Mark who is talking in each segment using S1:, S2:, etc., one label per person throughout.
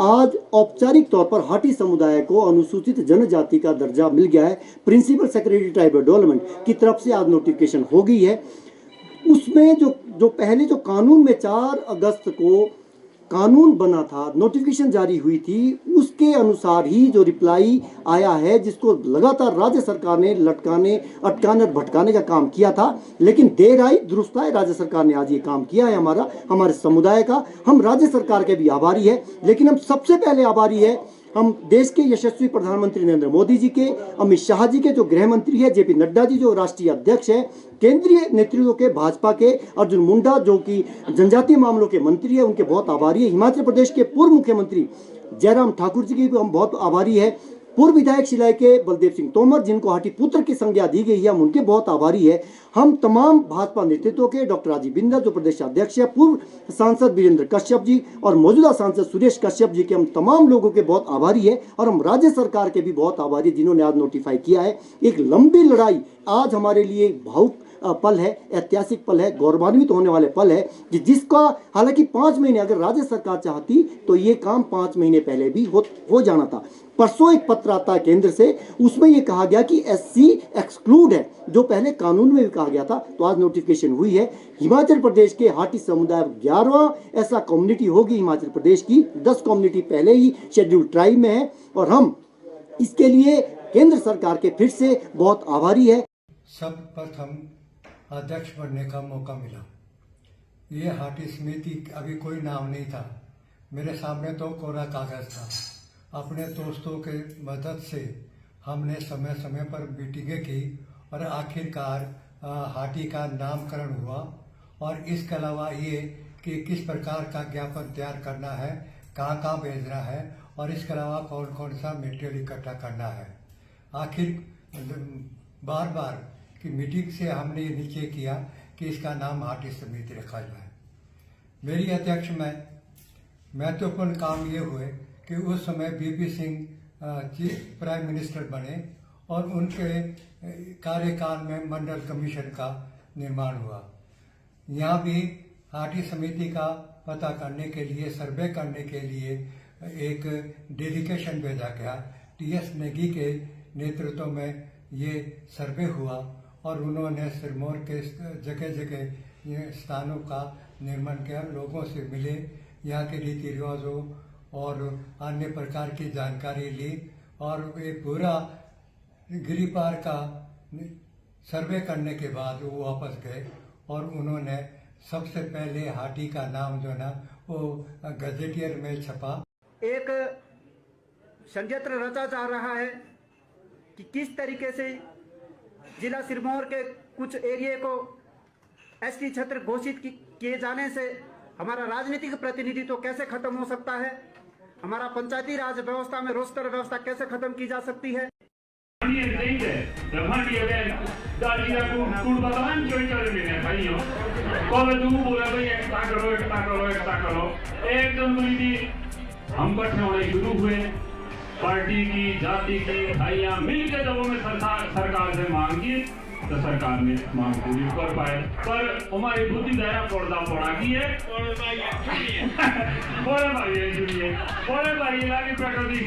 S1: आज औपचारिक तौर पर हाटी समुदाय को अनुसूचित जनजाति का दर्जा मिल गया है। प्रिंसिपल सेक्रेटरी ट्राइबल डेवलपमेंट की तरफ से आज नोटिफिकेशन हो गई है। उसमें जो पहले जो कानून में 4 अगस्त को कानून बना था, नोटिफिकेशन जारी हुई थी, उसके अनुसार ही जो रिप्लाई आया है, जिसको लगातार राज्य सरकार ने लटकाने, अटकाने और भटकाने का काम किया था, लेकिन देर आई दुरुस्त आए। राज्य सरकार ने आज ये काम किया है हमारे समुदाय का। हम राज्य सरकार के भी आभारी है, लेकिन हम सबसे पहले आभारी है हम देश के यशस्वी प्रधानमंत्री नरेंद्र मोदी जी के, अमित शाह जी के जो गृह मंत्री है, जेपी नड्डा जी जो राष्ट्रीय अध्यक्ष है, केंद्रीय नेतृत्व के भाजपा के अर्जुन मुंडा जो कि जनजातीय मामलों के मंत्री है, उनके बहुत आभारी है। हिमाचल प्रदेश के पूर्व मुख्यमंत्री जयराम ठाकुर जी की भी हम बहुत आभारी है। पूर्व विधायक शिलाई के बलदेव सिंह तोमर जिनको हाटी पुत्र की संज्ञा दी गई है, हम उनके बहुत आभारी है। हम तमाम भाजपा नेतृत्व के डॉक्टर राजीव बिंदल जो प्रदेश अध्यक्ष है, पूर्व सांसद वीरेंद्र कश्यप जी और मौजूदा सांसद सुरेश कश्यप जी के हम तमाम लोगों के बहुत आभारी है। और हम राज्य सरकार के भी बहुत आभारी है जिन्होंने आज नोटिफाई किया है। एक लंबी लड़ाई आज हमारे लिए भावुक पल है, ऐतिहासिक पल है, गौरवान्वित होने वाले पल है कि जिसका हालांकि 5 महीने अगर राज्य सरकार चाहती तो ये काम 5 महीने पहले भी हो जाना था। परसों एक पत्र आता है केंद्र से, उसमें यह कहा गया कि एससी एक्सक्लूड है, जो पहले कानून में भी कहा गया था। तो आज नोटिफिकेशन हुई है। हिमाचल प्रदेश के हाटी समुदाय 11वां ऐसा कम्युनिटी होगी हिमाचल प्रदेश की। 10 कम्युनिटी पहले ही शेड्यूल ट्राइब में है और हम इसके लिए केंद्र सरकार के फिर से बहुत आभारी है।
S2: सर्वप्रथम अध्यक्ष बनने का मौका मिला। ये हाटी समिति अभी कोई नाम नहीं था, मेरे सामने तो कोरा कागज था। अपने दोस्तों के मदद से हमने समय समय पर मीटिंगें की और आखिरकार हाटी का नामकरण हुआ। और इसके अलावा ये कि किस प्रकार का ज्ञापन तैयार करना है, कहाँ कहाँ भेजना है और इसके अलावा कौन कौन सा मटेरियल इकट्ठा करना है। आखिर बार बार की मीटिंग से हमने ये निश्चय किया कि इसका नाम हाटी समिति रखा जाए। मेरी अध्यक्ष में महत्वपूर्ण काम ये हुए कि उस समय BP Singh chief prime minister बने और उनके कार्यकाल में मंडल कमीशन का निर्माण हुआ। यहाँ भी हाटी समिति का पता करने के लिए, सर्वे करने के लिए एक डेलीगेशन भेजा गया। टीएस नेगी के नेतृत्व में ये सर्वे हुआ और उन्होंने सिरमौर के जगह जगह ये स्थानों का निर्माण किया, लोगों से मिले, यहाँ के रीति रिवाजों और अन्य प्रकार की जानकारी ली और एक पूरा गिरिपार का सर्वे करने के बाद वो वापस गए और उन्होंने सबसे पहले हाटी का नाम जो ना वो गजेटियर में छपा।
S3: एक षड्यंत्र रचा जा रहा है कि किस तरीके से जिला सिरमौर के कुछ एरिया को एसटी क्षेत्र घोषित किए जाने से हमारा राजनीतिक प्रतिनिधित्व कैसे खत्म हो सकता है, हमारा पंचायती राज व्यवस्था में रोस्टर व्यवस्था कैसे खत्म की जा सकती है।
S4: हम इकट्ठे होने शुरू हुए, पार्टी की, जाति की भाइयां मिलकर जब हमें सरकार से मांग की तो सरकार ने मांग पूरी कर पाए, पर हमारी बुद्धि दया पर्दा पड़ा की है। बड़े भाई लागी प्रकृति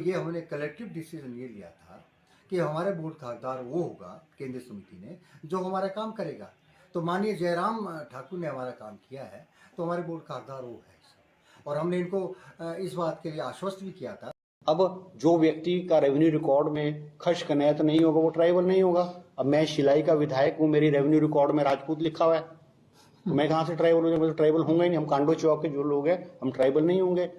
S5: ये हमने कलेक्टिव डिसीजन ये लिया था कि हमारे बोर्ड का हकदार वो होगा केंद्रीय समिति ने जो हमारा काम करेगा। तो माननीय जयराम ठाकुर ने हमारा काम किया है, तो हमारे बोर्ड का हकदार वो है और हमने इनको इस बात के लिए आश्वस्त भी किया था।
S6: अब जो व्यक्ति का रेवेन्यू रिकॉर्ड में खर्च कनेत नहीं होगा वो ट्राइबल नहीं होगा। अब मैं शिलाई का विधायक हूँ, मेरी रेवेन्यू रिकॉर्ड में राजपूत लिखा हुआ है, तो मैं कहाँ से ट्राइबल हूँ? ट्राइबल होंगे ही नहीं। हम कांडो चौक के जो लोग हैं हम ट्राइबल नहीं होंगे।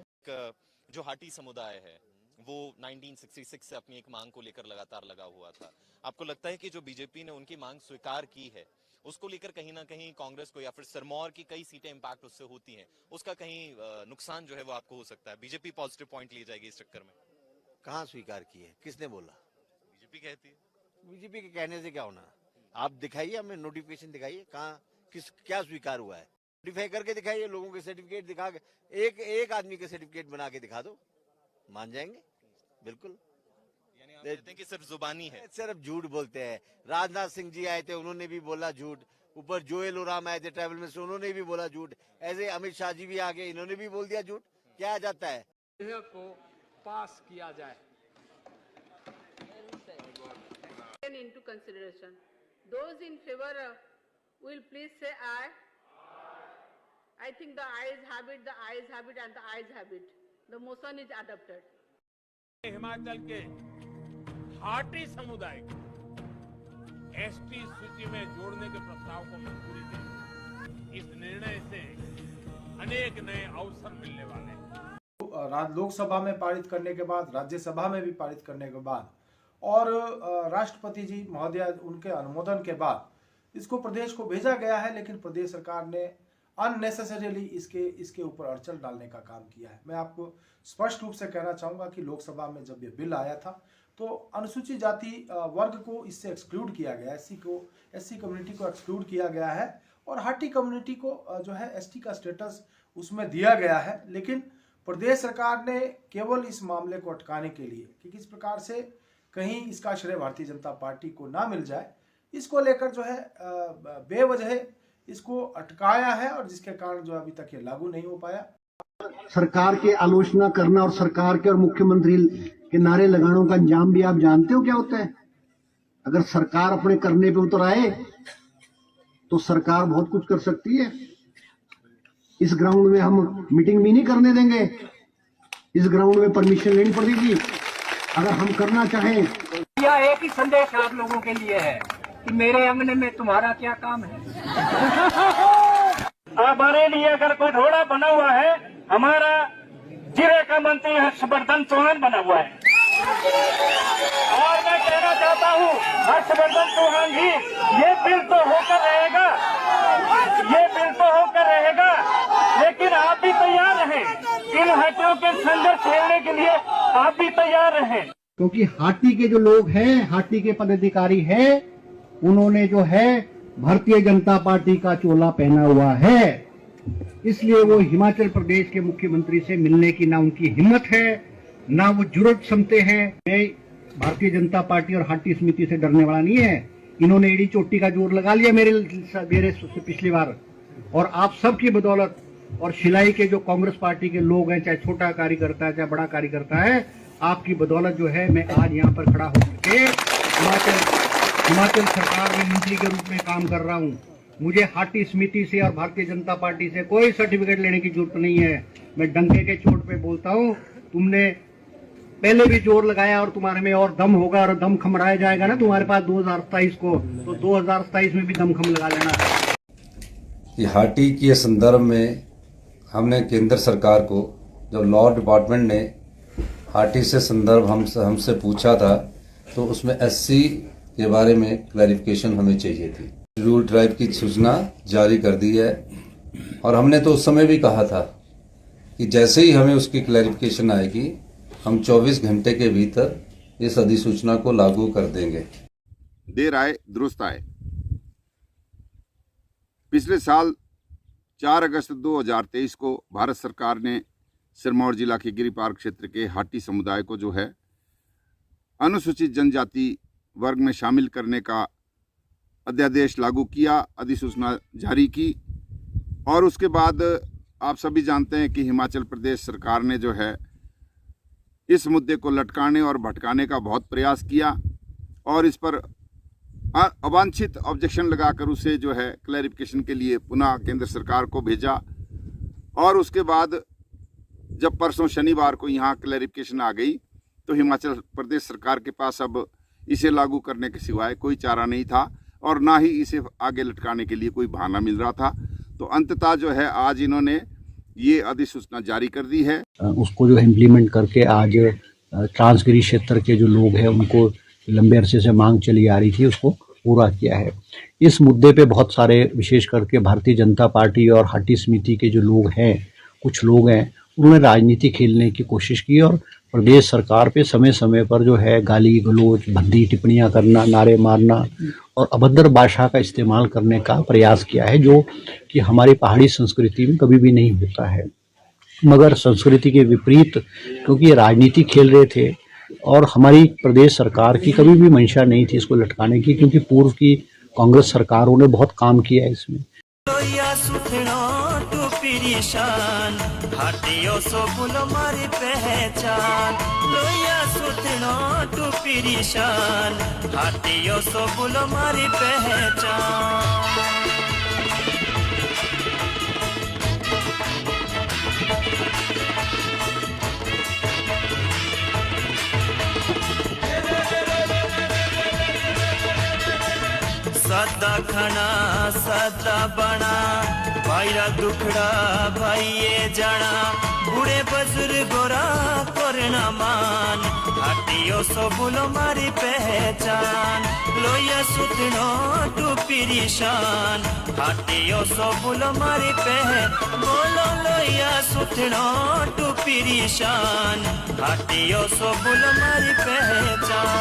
S7: जो हाटी समुदाय है वो 1966 से अपनी एक मांग को लेकर लगातार लगा हुआ था। आपको लगता है कि जो बीजेपी ने उनकी मांग स्वीकार की है उसको लेकर कहीं ना कहीं कांग्रेस को या फिर सिरमौर की कई सीटें इंपैक्ट उससे होती हैं, उसका कहीं नुकसान जो है वो आपको हो सकता है? बीजेपी पॉजिटिव पॉइंट ली जाएगी इस चक्कर में?
S8: कहाँ स्वीकार की है, किसने बोला?
S7: बीजेपी कहती है।
S8: बीजेपी के कहने से क्या होना? आप दिखाइए, हमें नोटिफिकेशन दिखाइए, कहाँ क्या स्वीकार हुआ है, नोटिफाई करके दिखाइए, लोगों के सर्टिफिकेट दिखा के एक आदमी के सर्टिफिकेट बना के दिखा दो, मान जाएंगे बिल्कुल।
S7: यानी आप कहते हैं कि सिर्फ जुबानी है,
S8: सिर्फ झूठ बोलते हैं। राजनाथ सिंह जी आए थे, उन्होंने भी बोला झूठ, ऊपर जोएल ओराम आए थे ट्रैवल में से, उन्होंने भी बोला झूठ। ऐसे अमित शाह जी भी आ गए, इन्होंने भी बोल दिया झूठ। क्या आ जाता है?
S9: को पास किया जाए।
S10: Into consideration. Those in favor will please say aye. I think the ayes have it, and the ayes have it. The motion is adopted.
S9: Himachal के हाटी समुदाय को एसटी सूची में जोड़ने के प्रस्ताव को मंजूरी दी। इस निर्णय से अनेक नए अवसर मिलने वाले हैं।
S11: लोकसभा में पारित करने के बाद, राज्यसभा में भी पारित करने के बाद और राष्ट्रपति जी महोदय उनके अनुमोदन के बाद इसको प्रदेश को भेजा गया है, लेकिन प्रदेश सरकार ने अननेसेसरीली इसके ऊपर अड़चन डालने का काम किया है। मैं आपको स्पष्ट रूप से कहना चाहूँगा कि लोकसभा में जब ये बिल आया था तो अनुसूचित जाति वर्ग को इससे एक्सक्लूड किया गया, एससी कम्युनिटी को एक्सक्लूड किया गया है और हाटी कम्युनिटी को जो है एसटी का स्टेटस उसमें दिया गया है। लेकिन प्रदेश सरकार ने केवल इस मामले को अटकाने के लिए कि किस प्रकार से कहीं इसका श्रेय भारतीय जनता पार्टी को ना मिल जाए, इसको लेकर जो है बेवजह इसको अटकाया है और जिसके कारण जो अभी तक ये लागू नहीं हो पाया।
S1: सरकार के आलोचना करना और सरकार के और मुख्यमंत्री के नारे लगानों का अंजाम भी आप जानते हो क्या होता है। अगर सरकार अपने करने पे उतर आए तो सरकार बहुत कुछ कर सकती है। इस ग्राउंड में हम मीटिंग भी नहीं करने देंगे, इस ग्राउंड में परमिशन लेनी पड़ेगी अगर हम करना चाहें।
S9: यह एक ही संदेश आप लोगों के लिए है कि मेरे अंगने में तुम्हारा क्या काम है। हमारे लिए अगर कोई घोड़ा बना हुआ है, हमारा जिले का मंत्री हर्षवर्धन चौहान बना हुआ है। और मैं कहना चाहता हूँ हर्षवर्धन चौहान जी, ये बिल तो होकर रहेगा, लेकिन आप भी तैयार रहें इन हाथियों के संघर्ष खेलने के लिए, आप भी तैयार रहें।
S6: क्योंकि हाटी के जो लोग हैं, हाटी के पदाधिकारी हैं, उन्होंने जो है भारतीय जनता पार्टी का चोला पहना हुआ है, इसलिए वो हिमाचल प्रदेश के मुख्यमंत्री से मिलने की ना उनकी हिम्मत है, ना वो जुर्रत समझते हैं। मैं भारतीय जनता पार्टी और हाटी समिति से डरने वाला नहीं है। इन्होंने एड़ी चोटी का जोर लगा लिया मेरे से पिछली बार, और आप सबकी बदौलत और शिलाई के जो कांग्रेस पार्टी के लोग हैं, चाहे छोटा कार्यकर्ता है चाहे बड़ा कार्यकर्ता है, आपकी बदौलत जो है मैं आज यहाँ पर खड़ा होकर के हिमाचल सरकार में मंत्री के रूप में काम कर रहा हूँ। मुझे हाटी समिति से और भारतीय जनता पार्टी से कोई सर्टिफिकेट लेने की जरूरत नहीं है। मैं डंके के चोट पे बोलता हूँ, तुमने पहले भी जोर लगाया और तुम्हारे में और दम होगा और दम खमराया जाएगा ना तुम्हारे पास 2027 को, तो 2027 में भी दमखम लगा लेना।
S12: ये हाटी के संदर्भ में हमने केंद्र सरकार को, जब लॉ डिपार्टमेंट ने हाटी से संदर्भ हमसे पूछा था, तो उसमें एससी के बारे में क्लैरिफिकेशन हमें चाहिए थी। शेड्यूल ट्राइब की सूचना जारी कर दी है और हमने तो उस समय भी कहा था कि जैसे ही हमें उसकी क्लैरिफिकेशन आएगी, हम 24 घंटे के भीतर इस अधिसूचना को लागू कर देंगे।
S13: देर आए दुरुस्त आए। पिछले साल 4 अगस्त 2023 को भारत सरकार ने सिरमौर जिला के गिरिपार क्षेत्र के हाटी समुदाय को जो है अनुसूचित जनजाति वर्ग में शामिल करने का अध्यादेश लागू किया, अधिसूचना जारी की। और उसके बाद आप सभी जानते हैं कि हिमाचल प्रदेश सरकार ने जो है इस मुद्दे को लटकाने और भटकाने का बहुत प्रयास किया और इस पर अवांछित ऑब्जेक्शन लगाकर उसे जो है क्लैरिफिकेशन के लिए पुनः केंद्र सरकार को भेजा। और उसके बाद जब परसों शनिवार को यहाँ क्लैरिफिकेशन आ गई, तो हिमाचल प्रदेश सरकार के पास अब इसे लागू करने के सिवाय कोई चारा नहीं था और ना ही इसे आगे लटकाने के लिए कोई बहाना मिल रहा था। तो अंततः जो है आज इन्होंने ये अधिसूचना जारी कर दी है।
S6: उसको जो इम्प्लीमेंट करके आज ट्रांसगिरी क्षेत्र के जो लोग हैं, उनको लंबे अरसे से मांग चली आ रही थी, उसको पूरा किया है। इस मुद्दे पे बहुत सारे, विशेष करके भारतीय जनता पार्टी और हाटी समिति के जो लोग हैं, कुछ लोग हैं, उन्होंने राजनीति खेलने की कोशिश की और प्रदेश सरकार पे समय समय पर जो है गाली गलौज, भद्दी टिप्पणियां करना, नारे मारना और अभद्र भाषा का इस्तेमाल करने का प्रयास किया है, जो कि हमारी पहाड़ी संस्कृति में कभी भी नहीं होता है। मगर संस्कृति के विपरीत, क्योंकि ये राजनीति खेल रहे थे और हमारी प्रदेश सरकार की कभी भी मंशा नहीं थी इसको लटकाने की, क्योंकि पूर्व की कांग्रेस सरकारों ने बहुत काम किया है इसमें।
S14: लोया सुथनो टू पिरिशान हाटियो सो बुलो मारी पहचान लोया सुथनो टू पिरिशान हाटियो सो बुलो मारी पहचान। सदा खना सदा बना भाईरा दुखड़ा भाईये जाना बूढ़े बुजुर्गोरा करना मान हाटियो सो बुलो मारी पहचान लोया सुतनो टू पिरिशान हाटियो सो बुलो मारी बोलो लोया सुतनो टू पिरिशान हाटियो सो बुलो मारी पहचान।